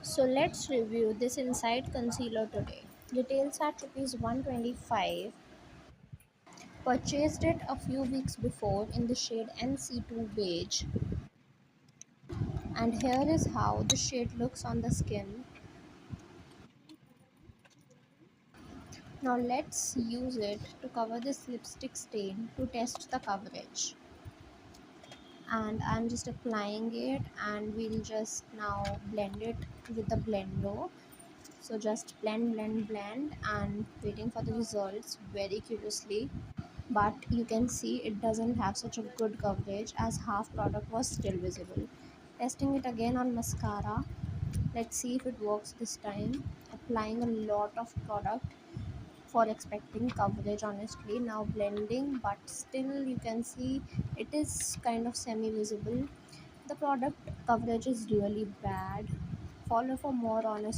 So let's review this Inside Concealer today. Details at rupees 125. Purchased it a few weeks before in the shade NC2 beige. And here is how the shade looks on the skin. Now let's use it to cover this lipstick stain to test the coverage. And I'm just applying it, and we'll just now blend it with the blender. So just blend and waiting for the results very curiously. But you can see it doesn't have such a good coverage as half product was still visible. Testing it again on mascara. Let's see if it works this time. Applying a lot of product for expecting coverage, honestly. Now blending, but still you can see it is kind of semi visible. The product coverage is really bad. Follow for more honest